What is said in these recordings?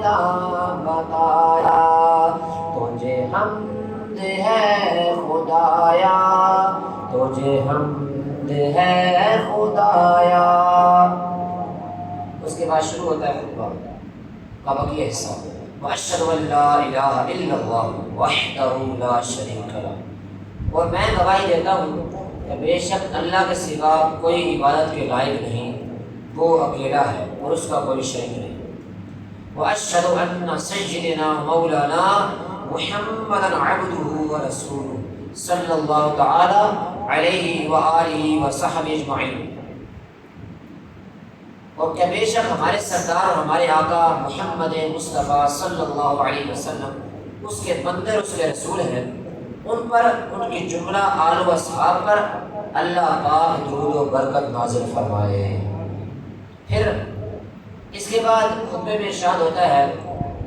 راستہ بتایا، تجھے حمد ہے خدایا، تجھے حمد ہے خدایا۔ اس کے بعد شروع ہوتا ہے خطبہ کا بقیہ حصہ، وَأَشْهَدُ أَن لَّا إِلَٰهَ إِلَّا اللَّهُ وَحْدَهُ لَا شَرِيكَ لَهُ، اور میں گواہی دیتا ہوں کہ بے شک اللہ کے سوا کوئی عبادت کے لائق نہیں، وہ اکیلا ہے اور اس کا کوئی شریک نہیں۔ وَأَشْهَدُ أَنَّ سَيِّدِنَا مَوْلَانَا مُحَمَّدًا عَبْدُهُ وَرَسُولُهُ صلی اللہ تعالی علیہ وآلہ وصحبہ اجمعین، اور کہ بے شک ہمارے سردار اور ہمارے آقا محمد مصطفیٰ صلی اللہ علیہ وسلم اس کے بندے اور اس کے رسول ہیں، ان پر، ان کی جملہ آل و اصحاب پر اللہ پاک درود و برکت نازل فرمائے۔ پھر اس کے بعد خطبے میں ارشاد ہوتا ہے،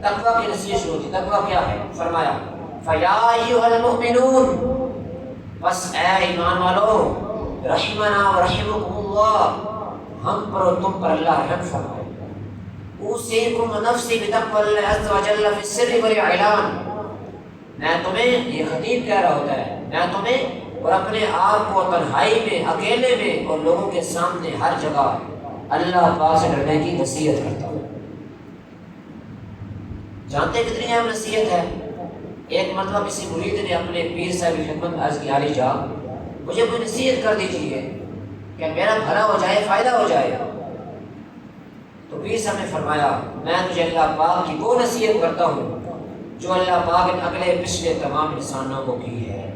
تقویٰ کی نصیحت شروع ہوتی ہے۔ تقویٰ کیا ہے؟ فرمایا فَيَا أَيُّهَا الْمُؤْمِنُونَ، بس اے ایمان والو، رحمنا ورحمكم اللہ، ہم پر اور تم پر اللہ رحم فرمائے۔ اوصیکم ونفسی بتقوی اللہ عز وجل فی السر والإعلان، میں تمہیں، یہ خطیب کہہ رہا ہوتا ہے، میں تمہیں اور اپنے آپ کو تنہائی میں، اکیلے میں اور لوگوں کے سامنے ہر جگہ اللہ پاک سے ڈرنے کی نصیحت کرتا ہوں۔ جانتے کتنی اہم نصیحت ہے؟ ایک مرتبہ کسی مرید نے اپنے پیر صاحب کی خدمت عرض کی، عالی جان مجھے کوئی نصیحت کر دیجیے کہ میرا بھلا ہو جائے، فائدہ ہو جائے۔ تو پیر صاحب نے فرمایا، میں تجھے اللہ پاک کی وہ نصیحت کرتا ہوں جو اللہ پاک نے اگلے پچھلے تمام انسانوں کو کی ہے۔